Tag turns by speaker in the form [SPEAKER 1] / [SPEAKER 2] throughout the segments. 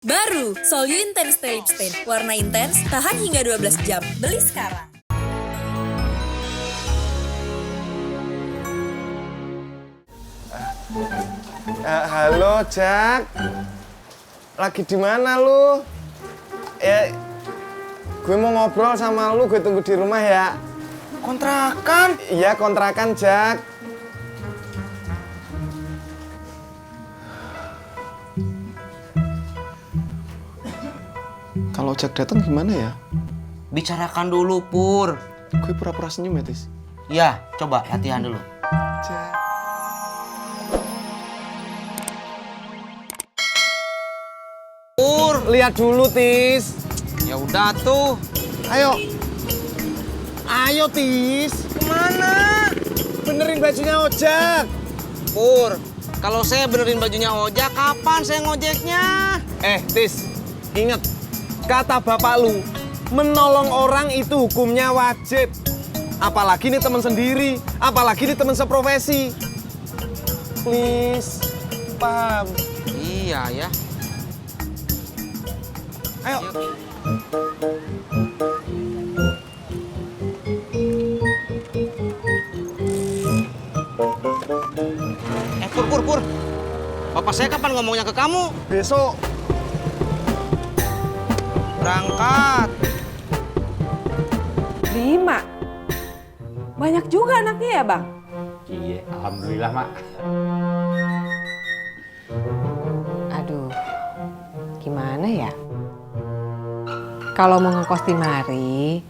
[SPEAKER 1] Baru, Solyu Intense Stay Lip Stain. Warna intens, tahan hingga 12 jam. Beli sekarang.
[SPEAKER 2] Halo, Jak. Lagi di mana lu? Gue mau ngobrol sama lu, gue tunggu di rumah ya.
[SPEAKER 3] Kontrakan?
[SPEAKER 2] Iya, kontrakan, Jak. Kalau Jak datang gimana ya?
[SPEAKER 3] Bicarakan dulu, Pur.
[SPEAKER 2] Gue pura-pura senyum ya, Tis.
[SPEAKER 3] Iya, coba latihan dulu.
[SPEAKER 2] Jak.
[SPEAKER 3] Pur,
[SPEAKER 2] Lihat dulu, Tis.
[SPEAKER 3] ya udah tuh.
[SPEAKER 2] Ayo. Ayo, Tis.
[SPEAKER 3] Kemana?
[SPEAKER 2] Benerin bajunya Ojak.
[SPEAKER 3] Pur, kalau saya benerin bajunya Ojak, kapan saya ngojeknya?
[SPEAKER 2] Tis. Ingat, kata bapak lu, menolong orang itu hukumnya wajib. Apalagi nih teman sendiri, apalagi nih teman seprofesi. Please, paham.
[SPEAKER 3] Iya ya.
[SPEAKER 2] Ayo.
[SPEAKER 3] Pur. Bapak saya kapan ngomongnya ke kamu?
[SPEAKER 2] Besok.
[SPEAKER 3] Berangkat.
[SPEAKER 4] 5. Banyak juga anaknya ya, Bang?
[SPEAKER 5] Iya, alhamdulillah, Mak.
[SPEAKER 4] Aduh, gimana ya? Kalau mau ngekos di mari,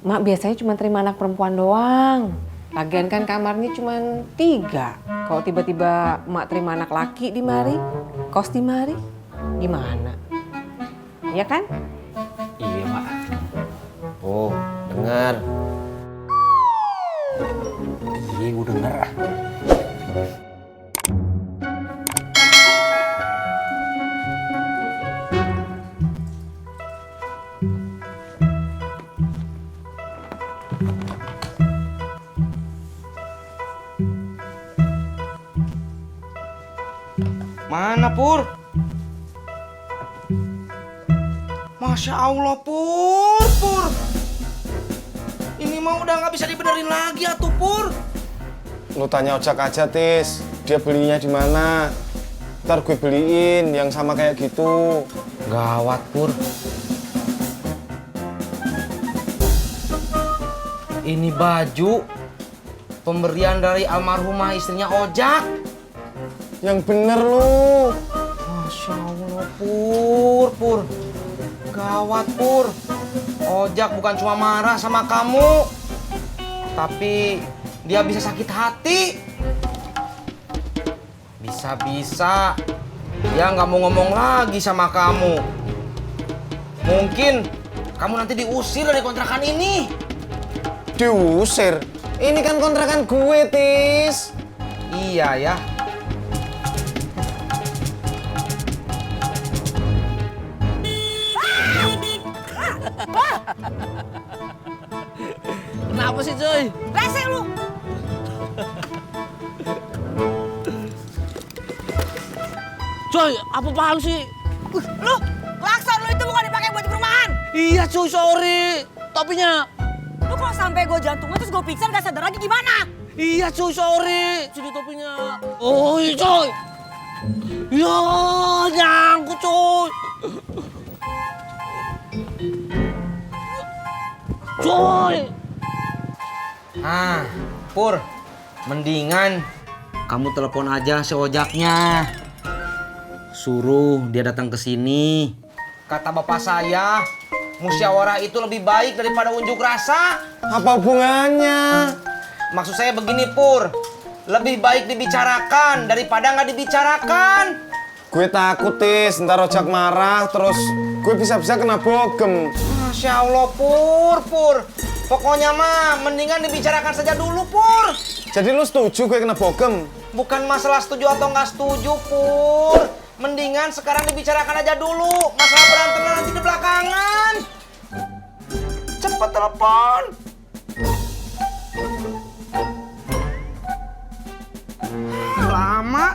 [SPEAKER 4] Mak biasanya cuma terima anak perempuan doang. Lagian kan kamarnya cuma 3. Kalau tiba-tiba Mak terima anak laki di mari, kos di mari, gimana? Iya kan?
[SPEAKER 5] Iya, Mak.
[SPEAKER 2] Oh, dengar.
[SPEAKER 5] Iya, gue denger.
[SPEAKER 3] Mana, Pur? Masya Allah, Pur. Ini mah udah nggak bisa dibenerin lagi atuh, Pur.
[SPEAKER 2] Lu tanya Ojak aja, Tis. Dia belinya di mana? Ntar gue beliin yang sama kayak gitu.
[SPEAKER 3] Gawat, Pur. Ini baju pemberian dari almarhumah istrinya Ojak.
[SPEAKER 2] Yang bener lu.
[SPEAKER 3] Masya Allah, Pur. Gawat, Pur. Ojak bukan cuma marah sama kamu, tapi dia bisa sakit hati. Bisa-bisa dia nggak mau ngomong lagi sama kamu. Mungkin kamu nanti diusir dari kontrakan ini.
[SPEAKER 2] Diusir? Ini kan kontrakan gue, Tis.
[SPEAKER 3] Iya ya.
[SPEAKER 6] Kenapa sih, Coy?
[SPEAKER 4] Rese lu!
[SPEAKER 6] Coy, apaan sih?
[SPEAKER 4] Lu, klakson lu itu bukan dipakai buat di perumahan.
[SPEAKER 6] Iya, Coy, sorry. Topinya.
[SPEAKER 4] Lu kalau sampai gue jantungan terus gue pingsan gak sadar lagi gimana?
[SPEAKER 6] Iya, Coy, sorry. Sini topinya. Oh, iya, Coy. Ya, nyangkut, Coy. Coy.
[SPEAKER 3] Pur, mendingan kamu telepon aja si Ojaknya. Suruh dia datang ke sini. Kata bapak saya, musyawarah itu lebih baik daripada unjuk rasa.
[SPEAKER 2] Apa hubungannya?
[SPEAKER 3] Maksud saya begini, Pur. Lebih baik dibicarakan daripada nggak dibicarakan.
[SPEAKER 2] Gue takut, Tis. Ntar Ojak marah, terus gue bisa-bisa kena bogem.
[SPEAKER 3] Masya Allah, Pur. Pokoknya mah mendingan dibicarakan saja dulu, Pur.
[SPEAKER 2] Jadi lu setuju gue kena bogem?
[SPEAKER 3] Bukan masalah setuju atau nggak setuju, Pur. Mendingan sekarang dibicarakan aja dulu. Masalah berantemnya nanti di belakangan. Cepet telepon. Lama.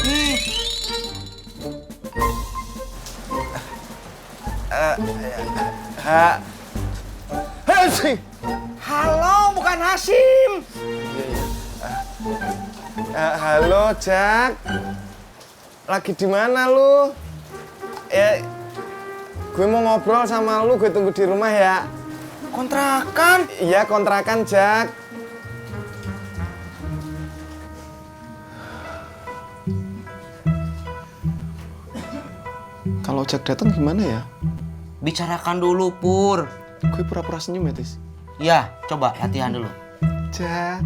[SPEAKER 3] Nih.
[SPEAKER 2] Hasi.
[SPEAKER 3] Halo, bukan Hasim.
[SPEAKER 2] Halo, Jak. Lagi di mana lu? Ya, gue mau ngobrol sama lu, gue tunggu di rumah ya.
[SPEAKER 3] Kontrakan?
[SPEAKER 2] Iya, kontrakan, Jak. Kalau Jak datang gimana ya?
[SPEAKER 3] Bicarakan dulu, Pur.
[SPEAKER 2] Gue pura-pura senyum ya, Tis.
[SPEAKER 3] Ya, coba latihan dulu.
[SPEAKER 2] Jak.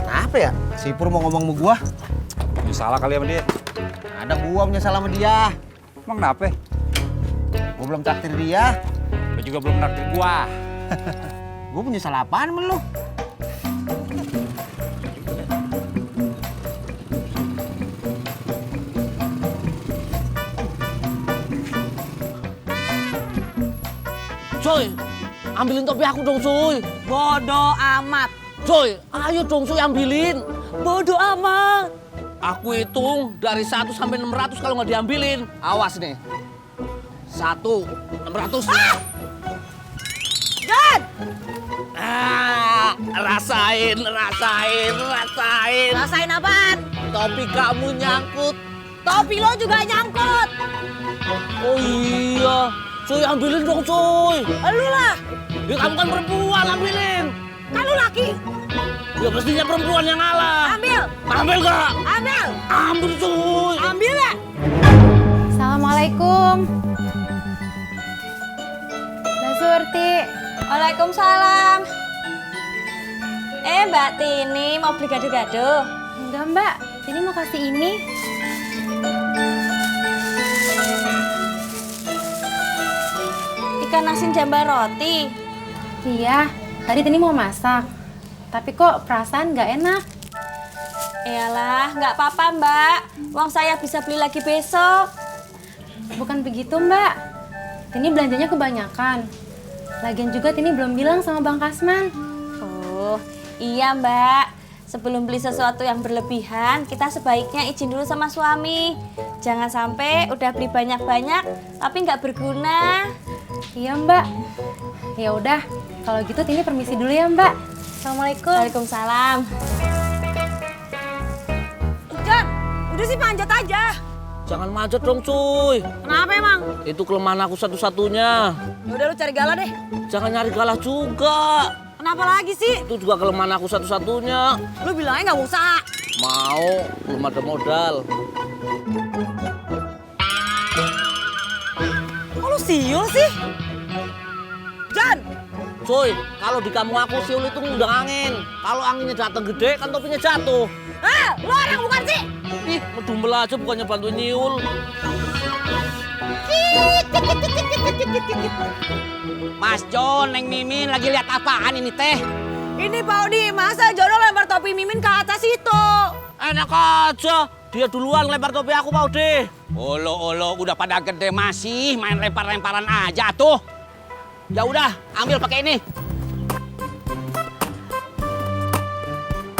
[SPEAKER 3] Apa ya? Si Pur mau ngomong sama gua.
[SPEAKER 5] Ya, salah kali sama dia.
[SPEAKER 3] Ada gua punya salah sama dia.
[SPEAKER 5] Emang kenapa?
[SPEAKER 3] Gua belum traktir dia.
[SPEAKER 5] Lu juga belum naktir gua.
[SPEAKER 3] Gua punya salah apaan sama lu?
[SPEAKER 6] Cuy, ambilin topi aku dong, cuy.
[SPEAKER 1] Bodoh amat.
[SPEAKER 6] Cuy, ayo dong, cuy, ambilin.
[SPEAKER 1] Bodoh amat.
[SPEAKER 6] Aku hitung dari 1 sampai 600 kalau nggak diambilin. Awas nih. 1, 600.
[SPEAKER 1] Dan!
[SPEAKER 6] Rasain.
[SPEAKER 1] Rasain apaan?
[SPEAKER 6] Topi kamu nyangkut.
[SPEAKER 1] Topi lo juga nyangkut.
[SPEAKER 6] Oh iya. Cuy, ambilin dong, cuy.
[SPEAKER 1] Lu lah.
[SPEAKER 6] Ya, kamu kan perempuan, ambilin.
[SPEAKER 1] Kan lu laki.
[SPEAKER 6] Ya mestinya perempuan yang ngalah.
[SPEAKER 1] Ambil.
[SPEAKER 6] Ambil gak?
[SPEAKER 1] Ambil.
[SPEAKER 6] Ambil, cuy.
[SPEAKER 1] Ambil ya.
[SPEAKER 7] Assalamualaikum. Mbak Surti.
[SPEAKER 1] Waalaikumsalam. Mbak Tini mau beli gado-gado?
[SPEAKER 7] Enggak Mbak, ini mau kasih ini.
[SPEAKER 1] Ikan asin jambar roti.
[SPEAKER 7] Iya, tadi Tini mau masak. Tapi kok perasaan nggak enak.
[SPEAKER 1] Iyalah, nggak apa-apa Mbak. Uang saya bisa beli lagi besok.
[SPEAKER 7] Bukan begitu Mbak. Tini belanjanya kebanyakan. Lagian juga Tini belum bilang sama Bang Kasman.
[SPEAKER 1] Oh, iya Mbak. Sebelum beli sesuatu yang berlebihan, kita sebaiknya izin dulu sama suami. Jangan sampai udah beli banyak-banyak, tapi nggak berguna.
[SPEAKER 7] Iya Mbak. Ya udah, kalau gitu Tini permisi dulu ya Mbak. Assalamualaikum.
[SPEAKER 1] Waalaikumsalam. Jan, udah sih panjat aja.
[SPEAKER 6] Jangan manjat dong, cuy.
[SPEAKER 1] Kenapa emang?
[SPEAKER 6] Itu kelemahan aku satu-satunya.
[SPEAKER 1] Udah lu cari galah deh.
[SPEAKER 6] Jangan nyari galah juga.
[SPEAKER 1] Kenapa lagi sih?
[SPEAKER 6] Itu juga kelemahan aku satu-satunya.
[SPEAKER 1] Lu bilangnya nggak mau usaha.
[SPEAKER 6] Mau, belum ada modal.
[SPEAKER 1] Kok lu siul sih? Jan!
[SPEAKER 6] Cuy, kalau di kamu aku siul itu ngundang angin. Kalau anginnya datang gede, kan topinya jatuh.
[SPEAKER 1] Lu orang bukan sih?
[SPEAKER 6] Ih, medumel aja bukannya bantu nyiul.
[SPEAKER 8] Mas Jon, Neng Mimin lagi lihat apaan ini teh?
[SPEAKER 1] Ini Pak Odi, masa Jono lempar topi Mimin ke atas itu?
[SPEAKER 6] Enak aja, dia duluan lempar topi aku, Pak Ode.
[SPEAKER 8] Olo, udah pada gede masih main lempar-lemparan aja tuh. Ya udah, ambil pakai ini.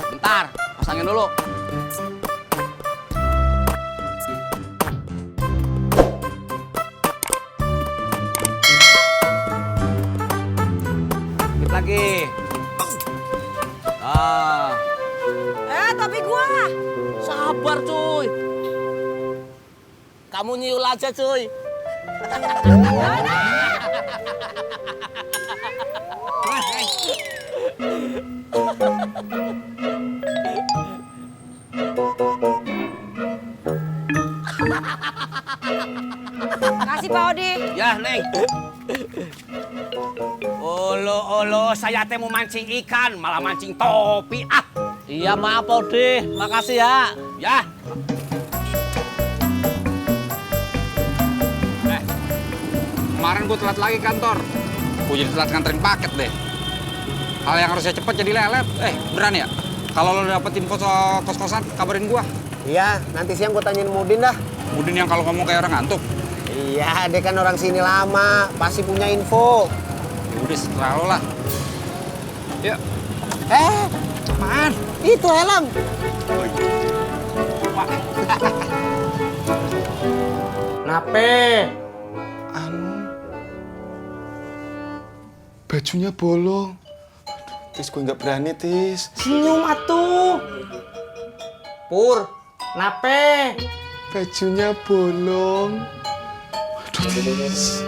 [SPEAKER 8] Bentar, pasangin dulu. Dikit lagi.
[SPEAKER 1] Topi gua.
[SPEAKER 6] Sabar, cuy. Kamu nyiul aja, cuy.
[SPEAKER 1] Makasih Pak Odi.
[SPEAKER 8] Ya, Neng. Olo, saya teh mau mancing ikan, malah mancing topi.
[SPEAKER 6] Iya, maaf, Pak Ode. Makasih ya.
[SPEAKER 8] Ya.
[SPEAKER 5] Kemarin gue telat lagi kantor. Gue jadi telat nganterin paket deh. Hal yang harusnya cepet jadi lelet. Beneran ya? Kalau lo dapet info soal kos-kosan, kabarin gua.
[SPEAKER 2] Iya, nanti siang gue tanyain Mudin dah.
[SPEAKER 5] Udin yang kalau ngomong kayak orang ngantuk.
[SPEAKER 2] Iya, dia kan orang sini lama, pasti punya info.
[SPEAKER 5] Udah setelah lo lah. Yuk.
[SPEAKER 2] Apaan? Itu helm.
[SPEAKER 3] Nape?
[SPEAKER 2] Bajunya bolong. Tis, gue nggak berani, Tis.
[SPEAKER 3] Senyum atuh. Pur, nape?
[SPEAKER 2] Bajunya bolong. Aduh, Tis.